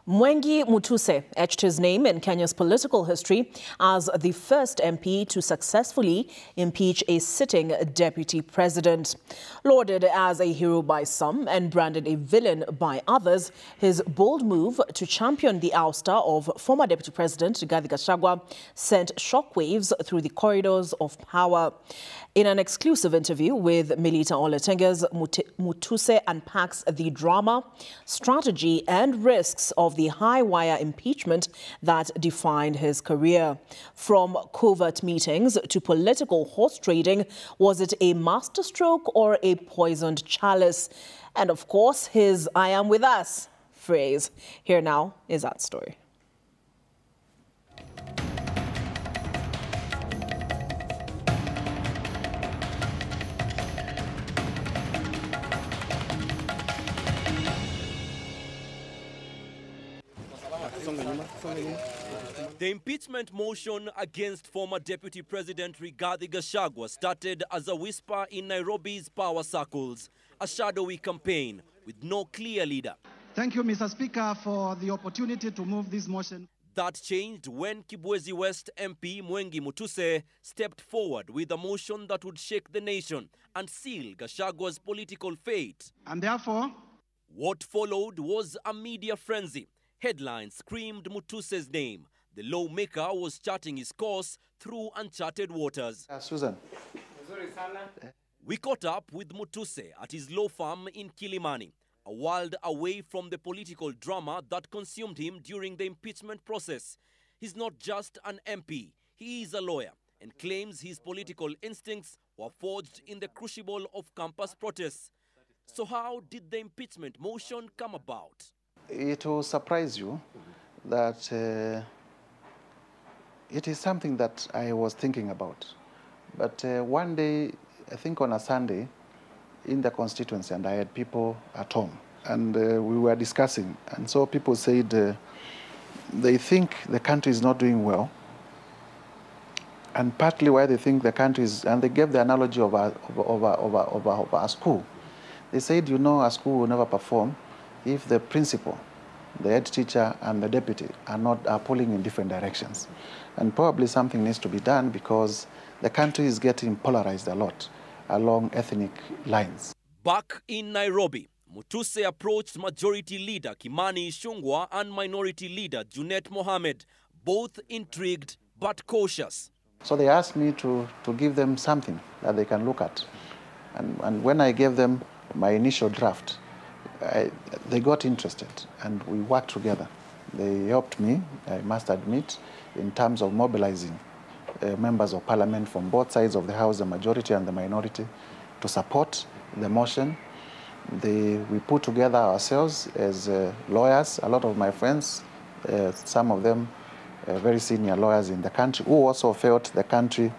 Mwengi Mutuse etched his name in Kenya's political history as the first MP to successfully impeach a sitting deputy president. Lauded as a hero by some and branded a villain by others, his bold move to champion the ouster of former deputy president Rigathi Gachagua sent shockwaves through the corridors of power. In an exclusive interview with Melita Oletenges, Mutuse unpacks the drama, strategy and risks of the high-wire impeachment that defined his career. From covert meetings to political horse trading, was it a masterstroke or a poisoned chalice? And of course, his "I am with us" phrase. Here now is that story. The impeachment motion against former Deputy President Rigathi Gachagua started as a whisper in Nairobi's power circles, a shadowy campaign with no clear leader. Thank you, Mr. Speaker, for the opportunity to move this motion. That changed when Kibwezi West MP Mwengi Mutuse stepped forward with a motion that would shake the nation and seal Gachagua's political fate. And therefore, what followed was a media frenzy. Headlines screamed Mutuse's name. The lawmaker was charting his course through uncharted waters. Susan. We caught up with Mutuse at his law firm in Kilimani, a world away from the political drama that consumed him during the impeachment process. He's not just an MP, he is a lawyer and claims his political instincts were forged in the crucible of campus protests. So how did the impeachment motion come about? It will surprise you that it is something that I was thinking about. But one day, I think on a Sunday, in the constituency, and I had people at home, and we were discussing. And so people said they think the country is not doing well. And partly why they think the country is, and they gave the analogy of a school. They said, you know, a school will never perform if the principal, the head teacher, and the deputy are pulling in different directions. And probably something needs to be done because the country is getting polarized a lot along ethnic lines. Back in Nairobi, Mutuse approached Majority Leader Kimani Ichung'wah and Minority Leader Junet Mohamed, both intrigued but cautious. So they asked me to give them something that they can look at. And when I gave them my initial draft, they got interested and we worked together. They helped me, I must admit, in terms of mobilizing members of parliament from both sides of the House, the majority and the minority, to support the motion. We put together ourselves as lawyers, a lot of my friends, some of them very senior lawyers in the country, who also felt the country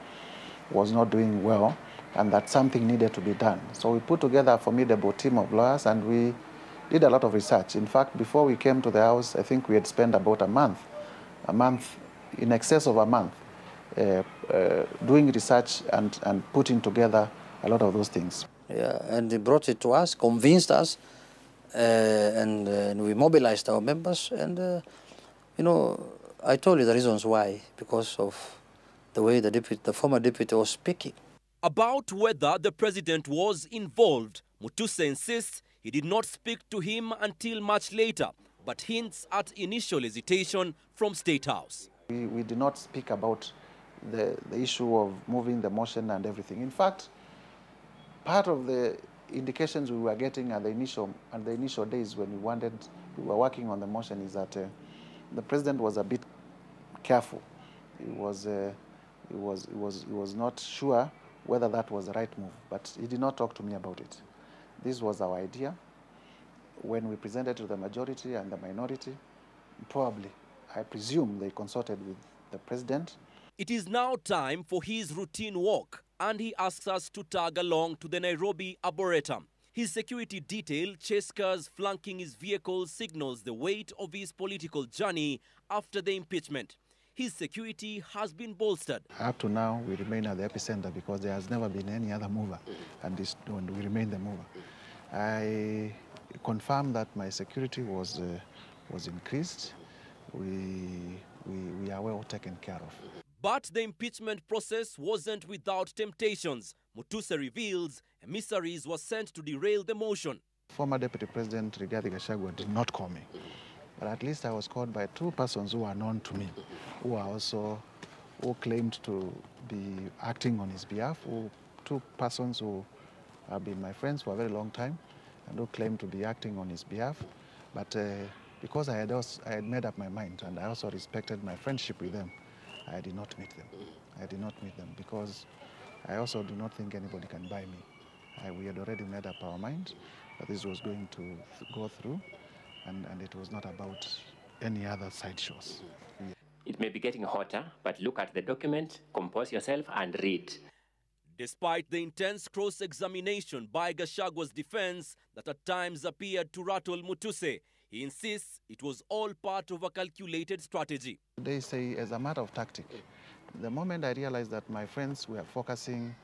was not doing well and that something needed to be done. So we put together a formidable team of lawyers and we did a lot of research. In fact, before we came to the House, I think we had spent about a month, in excess of a month, doing research and putting together a lot of those things. Yeah, and they brought it to us, convinced us, and we mobilized our members. And, you know, I told you the reasons why, because of the way the former deputy was speaking. About whether the president was involved, Mutuse insists he did not speak to him until much later, but hints at initial hesitation from State House. We did not speak about the issue of moving the motion and everything. In fact, part of the indications we were getting at the initial days when we were working on the motion is that the president was a bit careful. He was not sure whether that was the right move, but he did not talk to me about it. This was our idea. When we presented to the majority and the minority, probably, I presume they consulted with the president. It is now time for his routine walk, and he asks us to tag along to the Nairobi Arboretum. His security detail, chase cars flanking his vehicle, signals the weight of his political journey after the impeachment. His security has been bolstered. Up to now, we remain at the epicenter because there has never been any other mover, and we remain the mover. I confirm that my security was was increased. We are well taken care of. But the impeachment process wasn't without temptations. Mutuse reveals emissaries were sent to derail the motion. Former Deputy President Rigathi Gachagua did not call me, but at least I was called by two persons who are known to me, who claimed to be acting on his behalf, two persons who have been my friends for a very long time and who claimed to be acting on his behalf. But because I had made up my mind and I also respected my friendship with them, I did not meet them. I did not meet them because I also do not think anybody can buy me. We had already made up our mind that this was going to go through, and it was not about any other sideshows. Yeah. It may be getting hotter, but look at the document, compose yourself, and read. Despite the intense cross-examination by Gachagua's defense that at times appeared to rattle Mutuse, he insists it was all part of a calculated strategy. They say, as a matter of tactic, the moment I realized that my friends were focusing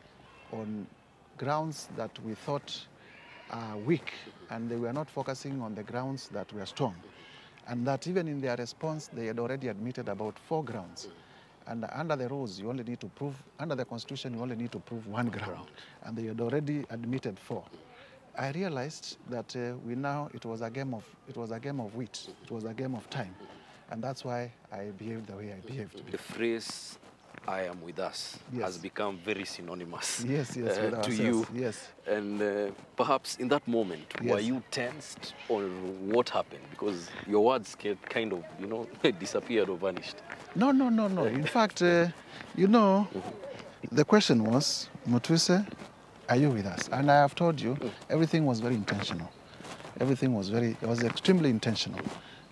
on grounds that we thought are weak, and they were not focusing on the grounds that were strong, and that even in their response, they had already admitted about 4 grounds. And under the rules, you only need to prove, under the Constitution, you only need to prove 1 ground, and they had already admitted 4. I realized that it was a game of wit, it was a game of time, and that's why I behaved the way I behaved. The phrase "I am with us" has become very synonymous to you. Yes. And perhaps in that moment, were you tensed, or what happened? Because your words kind of, disappeared or vanished. No. In fact, the question was, Mutuse, are you with us? And I have told you, everything was very intentional. Everything was it was extremely intentional.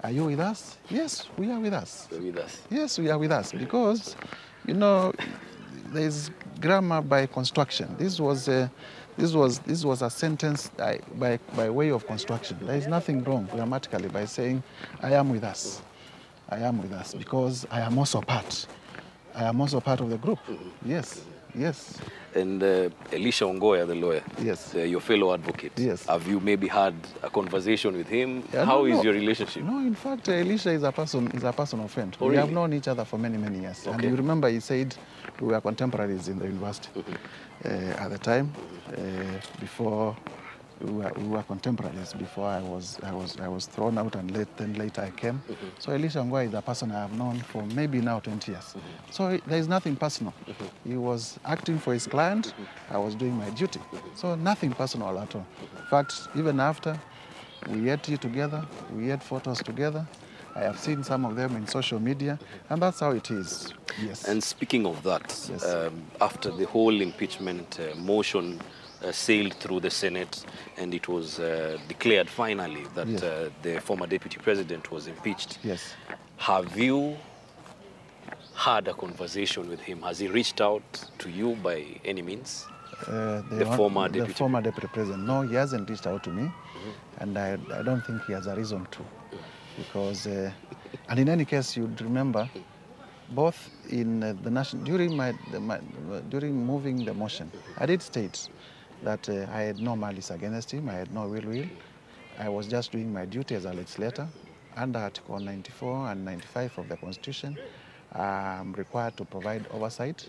Are you with us? Yes, we are with us. You're with us. Yes, we are with us, because, there's grammar by construction. This was a sentence by way of construction. There is nothing wrong grammatically by saying, I am with us. I am with us, because I am also part. I am also part of the group. Yes. And Elisha Ongoya, the lawyer, your fellow advocate, have you maybe had a conversation with him? How is your relationship? No, in fact, Elisha is a personal friend. Oh, we really? have known each other for many, many years. Okay. And you remember he said we were contemporaries in the university at the time. Before we were contemporaries. Before I was thrown out, and then later I came. So Elisha Ongoya is a person I have known for maybe now 20 years. So there is nothing personal. He was acting for his client. I was doing my duty. So nothing personal at all. In fact, even after, we ate tea together, we ate photos together. I have seen some of them in social media, and that's how it is. Yes. And speaking of that, after the whole impeachment motion sailed through the Senate, and it was declared finally that the former deputy president was impeached. Yes. Have you had a conversation with him? Has he reached out to you by any means? The former deputy president. No, he hasn't reached out to me, and I don't think he has a reason to, because and in any case, you'd remember, both in the national during moving the motion, I did state that I had no malice against him, I had no ill will. I was just doing my duty as a legislator. Under Article 94 and 95 of the Constitution, I'm required to provide oversight.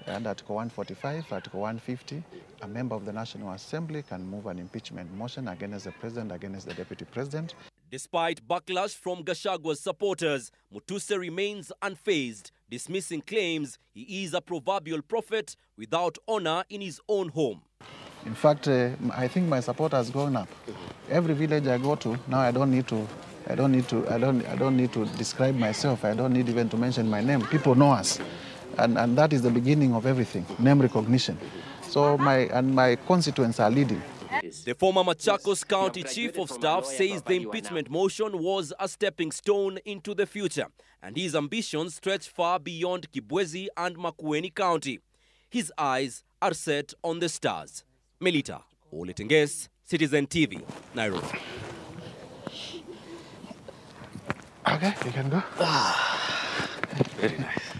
Under Article 145, Article 150, a member of the National Assembly can move an impeachment motion against the president, against the deputy president. Despite backlash from Gachagua's supporters, Mutuse remains unfazed, dismissing claims he is a proverbial prophet without honor in his own home. In fact, I think my support has gone up. Every village I go to, now I don't need to describe myself. I don't need even to mention my name. People know us. And that is the beginning of everything, name recognition. So my constituents are leading. The former Machakos County Chief of Staff says the impeachment motion was a stepping stone into the future, and his ambitions stretch far beyond Kibwezi and Makueni County. His eyes are set on the stars. Melita Oletenges, Citizen TV, Nairobi. Okay, you can go. Very nice.